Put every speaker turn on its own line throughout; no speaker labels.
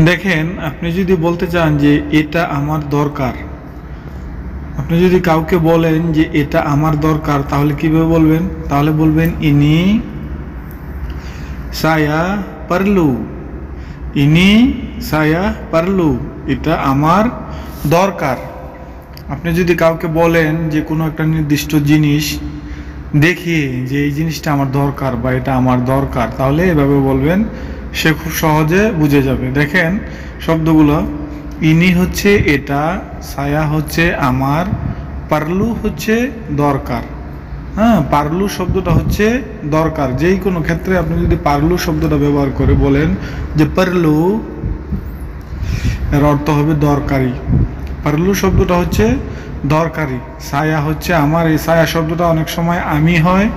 দেখেন, আপনি যদি বলতে চান যে এটা আমার দরকার, আপনি যদি কাউকে বলেন যে এটা আমার দরকার, তাহলে কিভাবে বলবেন? তাহলে বলবেন ইনি সায়া পারলু, ইনি সায়া পারলু, এটা আমার দরকার। আপনি যদি কাউকে বলেন যে কোনো একটা নির্দিষ্ট জিনিস দেখিয়ে যে এই জিনিসটা আমার দরকার বা এটা আমার দরকার, তাহলে এভাবে বলবেন, সে খুব সহজে বুঝে যাবে। দেখেন শব্দগুলো, ইনি হচ্ছে এটা, সায়া হচ্ছে আমার, পারলু হচ্ছে দরকার। হ্যাঁ, পারলু শব্দটা হচ্ছে দরকার। যেই কোনো ক্ষেত্রে আপনি যদি পারলু শব্দটা ব্যবহার করে বলেন যে পারলু, এর অর্থ হবে দরকারি। পারলু শব্দটা হচ্ছে দরকারি। সায়া হচ্ছে আমার, এই সায়া শব্দটা অনেক সময় আমি হয়,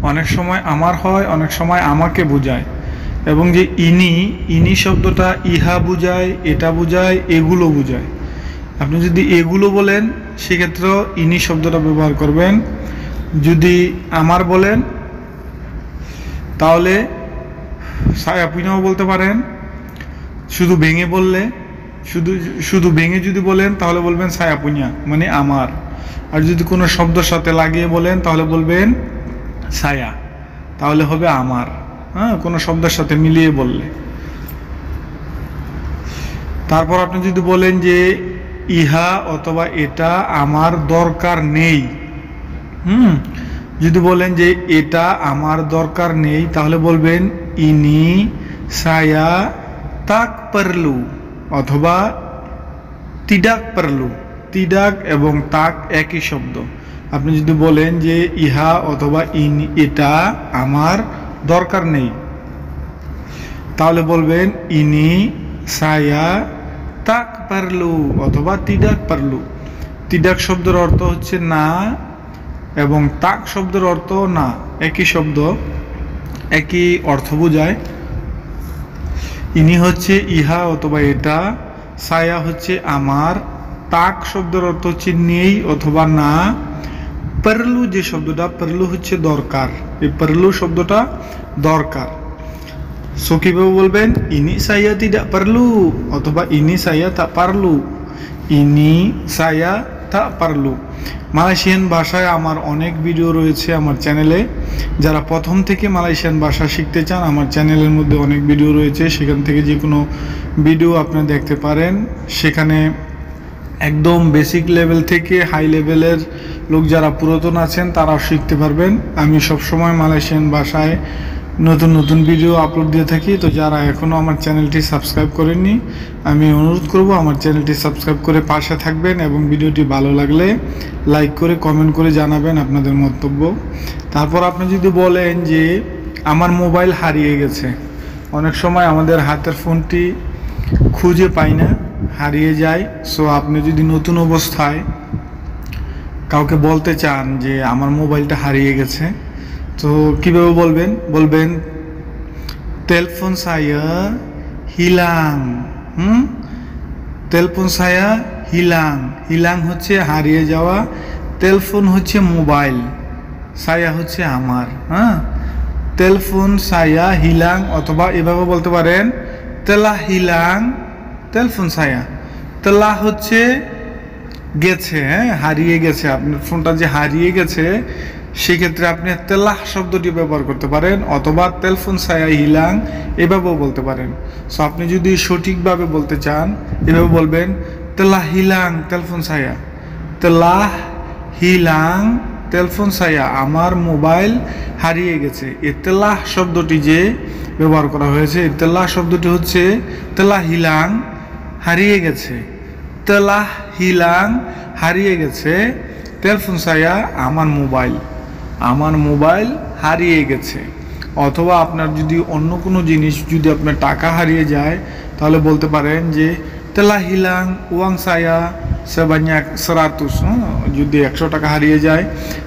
অনেক সময় আমার হয়, অনেক সময় আমাকে বোঝায়। এবং যে ইনি, ইনি শব্দটা ইহা বুঝায়, এটা বুঝায়, এগুলো বুঝায়। আপনি যদি এগুলো বলেন সেক্ষেত্রেও ইনি শব্দটা ব্যবহার করবেন। যদি আমার বলেন তাহলে সায়া পুনাও বলতে পারেন। শুধু ভেঙে বললে, শুধু শুধু ভেঙে যদি বলেন তাহলে বলবেন সায়া পুñা, মানে আমার। আর যদি কোনো শব্দের সাথে লাগিয়ে বলেন তাহলে বলবেন সায়া, তাহলে হবে আমার। হ্যাঁ, কোনো শব্দের সাথে মিলিয়ে বললে। তারপর আপনি যদি বলেন যে ইহা অথবা এটা আমার দরকার নেই, যদি বলেন যে এটা আমার দরকার নেই, তাহলে বলবেন ইনি সায়া তাক পারলু অথবা তিডাক পারলু। তিডাক এবং তাক একই শব্দ। আপনি যদি বলেন যে ইহা অথবা ইনি, এটা আমার দরকার নেই, তাহলে বলবেন ইনি সায়া তাক পারলু অথবা তিডাক পারলু। তিডাক শব্দের অর্থ হচ্ছে না এবং তাক শব্দের অর্থ না, একই শব্দ, একই অর্থ বোঝায়। ইনি হচ্ছে ইহা অথবা এটা, সায়া হচ্ছে আমার, তাক শব্দের অর্থ হচ্ছে নেই অথবা না। পারলু যে শব্দটা, পারলু হচ্ছে দরকার, এই পারলু শব্দটা দরকার। সো কিভাবে বলবেন? ইনি সায়া tidak perlu অথবা ইনি সায়া tak perlu, ইনি সায়া tak perlu। মালয়েশিয়ান ভাষায় আমার অনেক ভিডিও রয়েছে আমার চ্যানেলে। যারা প্রথম থেকে মালয়েশিয়ান ভাষা শিখতে চান, আমার চ্যানেলের মধ্যে অনেক ভিডিও রয়েছে, সেখান থেকে যে কোনো ভিডিও আপনারা দেখতে পারেন। সেখানে একদম বেসিক লেভেল থেকে হাই লেভেলের লোক যারা পুরাতন আছেন তারাও শিখতে পারবেন। আমি সবসময় মালয়েশিয়ান ভাষায় নতুন নতুন ভিডিও আপলোড দিয়ে থাকি। তো যারা এখনও আমার চ্যানেলটি সাবস্ক্রাইব করেননি, আমি অনুরোধ করব আমার চ্যানেলটি সাবস্ক্রাইব করে পাশে থাকবেন এবং ভিডিওটি ভালো লাগলে লাইক করে কমেন্ট করে জানাবেন আপনাদের মন্তব্য। তারপর আপনি যদি বলেন যে আমার মোবাইল হারিয়ে গেছে, অনেক সময় আমাদের হাতের ফোনটি খুঁজে পাই না, হারিয়ে যায়। সো আপনি যদি নতুন অবস্থায় কাউকে বলতে চান যে আমার মোবাইলটা হারিয়ে গেছে, তো কিভাবে বলবেন? বলবেন telepon saya hilang। telepon saya hilang, হিলাং হচ্ছে হারিয়ে যাওয়া, টেলিফোন হচ্ছে মোবাইল, সায়া হচ্ছে আমার। হ্যাঁ, telepon saya hilang অথবা এভাবে বলতে পারেন telah hilang telepon saya। telah হচ্ছে গেছে, হ্যাঁ, হারিয়ে গেছে। আপনার ফোনটা যে হারিয়ে গেছে, সেক্ষেত্রে আপনি তেলাহ শব্দটি ব্যবহার করতে পারেন অথবা telepon saya hilang এভাবেও বলতে পারেন। সো আপনি যদি সঠিকভাবে বলতে চান এভাবে বলবেন telah hilang telepon saya, telah hilang telepon saya, আমার মোবাইল হারিয়ে গেছে। এই তেলাহ শব্দটি যে ব্যবহার করা হয়েছে, এই তেলাহ শব্দটি হচ্ছে telah hilang, হারিয়ে গেছে। telah hilang হারিয়ে গেছে, telepon saya আমার মোবাইল, আমার মোবাইল হারিয়ে গেছে। অথবা আপনার যদি অন্য কোনো জিনিস, যদি আপনার টাকা হারিয়ে যায়, তাহলে বলতে পারেন যে telah hilang uang saya sebanyak 100। যদি 100 টাকা হারিয়ে যায়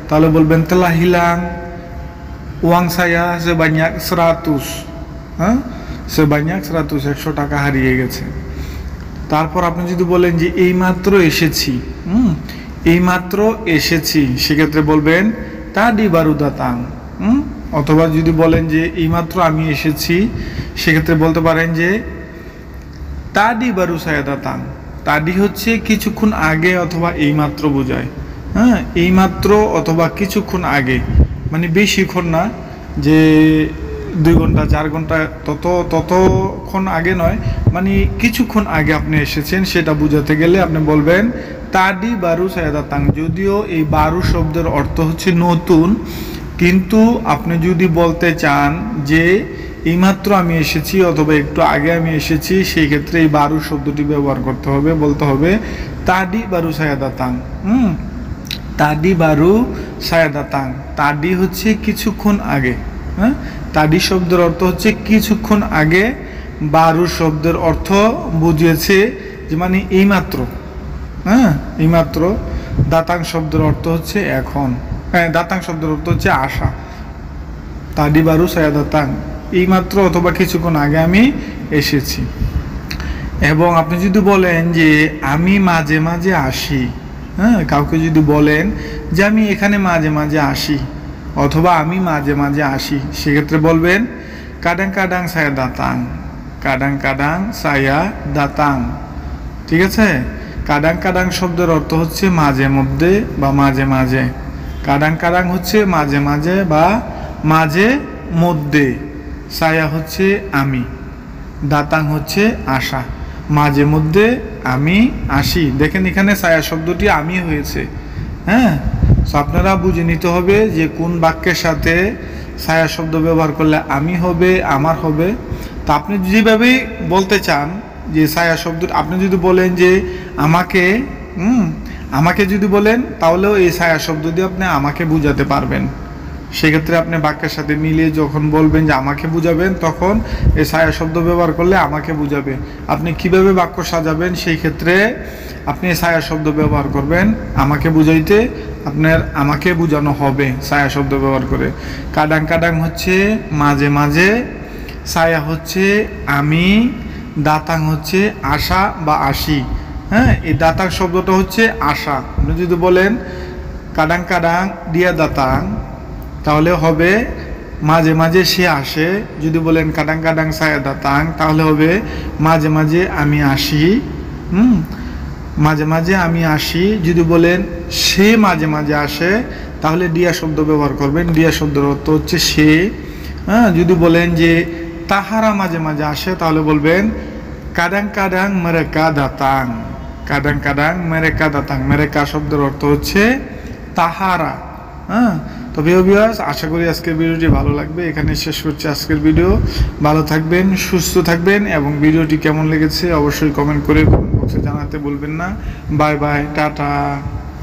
তাহলে বলবেন telah hilang uang saya sebanyak 100। হ্যাঁ, sebanyak 100, 100 টাকা হারিয়ে গেছে। তারপর আপনি যদি বলেন যে এইমাত্র এসেছি, এইমাত্র এসেছি, সেক্ষেত্রে বলবেন tadi baru datang। অথবা যদি বলেন যে এইমাত্র আমি এসেছি, সেক্ষেত্রে বলতে পারেন যে তাডি বারু saya datang তাডি হচ্ছে কিছুক্ষণ আগে অথবা এইমাত্র বোঝায়। হ্যাঁ, এইমাত্র অথবা কিছুক্ষণ আগে, মানে বেশিক্ষণ না যে 2 ঘন্টা 4 ঘন্টা ততক্ষণ আগে নয়, মানে কিছুক্ষণ আগে আপনি এসেছেন সেটা বোঝাতে গেলে আপনি বলবেন তাডি বারু saya datang। যদিও এই বারু শব্দের অর্থ হচ্ছে নতুন, কিন্তু আপনি যদি বলতে চান যে এইমাত্র আমি এসেছি অথবা একটু আগে আমি এসেছি, সেই ক্ষেত্রে এই বারু শব্দটি ব্যবহার করতে হবে, বলতে হবে তাডি Bahru saya datang। তাডি Bahru saya datang। তাডি হচ্ছে কিছুক্ষণ আগে। হ্যাঁ, তাডি শব্দের অর্থ হচ্ছে কিছুক্ষণ আগে। বারু শব্দের অর্থ বুঝিয়েছে যে মানে এইমাত্র। হ্যাঁ, এইমাত্র। দাতাং শব্দের অর্থ হচ্ছে এখন। হ্যাঁ, দাতাং শব্দের অর্থ হচ্ছে আশা। তাডি বারু saya datang, এইমাত্র অথবা কিছুক্ষণ আগে আমি এসেছি। এবং আপনি যদি বলেন যে আমি মাঝে মাঝে আসি, হ্যাঁ, কাউকে যদি বলেন যে আমি এখানে মাঝে মাঝে আসি অথবা আমি মাঝে মাঝে আসি, সেক্ষেত্রে বলবেন kadang-kadang saya datang। kadang-kadang saya datang। ঠিক আছে? kadang-kadang শব্দের অর্থ হচ্ছে মাঝে মধ্যে বা মাঝে মাঝে। kadang-kadang হচ্ছে মাঝে মাঝে বা মাঝে মধ্যে। saya হচ্ছে আমি, দাতাং হচ্ছে আসা। মাঝে মধ্যে আমি আসি। দেখেন এখানে saya শব্দটি আমি হয়েছে। হ্যাঁ, তো আপনারা বুঝে নিতে হবে যে কোন বাক্যের সাথে saya শব্দ ব্যবহার করলে আমি হবে, আমার হবে। তো আপনি যেভাবে বলতে চান যে saya শব্দ, আপনি যদি বলেন যে আমাকে, আমাকে যদি বলেন তাহলেও এই saya শব্দ দিয়ে আপনি আমাকে বুঝাতে পারবেন। সেক্ষেত্রে আপনি বাক্যের সাথে মিলিয়ে যখন বলবেন যে আমাকে বুঝাবেন, তখন এই saya শব্দ ব্যবহার করলে আমাকে বুঝাবে। আপনি কিভাবে বাক্য সাজাবেন, সেই ক্ষেত্রে আপনি saya শব্দ ব্যবহার করবেন আমাকে বুঝাইতে, আপনার আমাকে বোঝানো হবে saya শব্দ ব্যবহার করে। kadang-kadang হচ্ছে মাঝে মাঝে, saya হচ্ছে আমি, দাতাং হচ্ছে আশা বা আসি। হ্যাঁ, এই দাতাং শব্দটা হচ্ছে আশা। আপনি যদি বলেন kadang-kadang dia datang, তাহলে হবে মাঝে মাঝে সে আসে। যদি বলেন kadang-kadang saya datang, তাহলে হবে মাঝে মাঝে আমি আসি। মাঝে মাঝে আমি আসি। যদি বলেন সে মাঝে মাঝে আসে, তাহলে দিয়া শব্দ ব্যবহার করবেন। দিয়া শব্দের অর্থ হচ্ছে সে। হ্যাঁ, যদি বলেন যে তাহারা মাঝে মাঝে আসে, তাহলে বলবেন kadang-kadang mereka datang। kadang-kadang mereka datang। mereka শব্দের অর্থ হচ্ছে তাহারা। হ্যাঁ, তবে ভিউয়ার্স, আশা করি আজকের ভিডিওটি ভালো লাগবে। এখানে শেষ করছি আজকের ভিডিও। ভালো থাকবেন, সুস্থ থাকবেন, এবং ভিডিওটি কেমন লেগেছে অবশ্যই কমেন্ট করে বক্সে জানাতে ভুলবেন না। Bye bye, tata.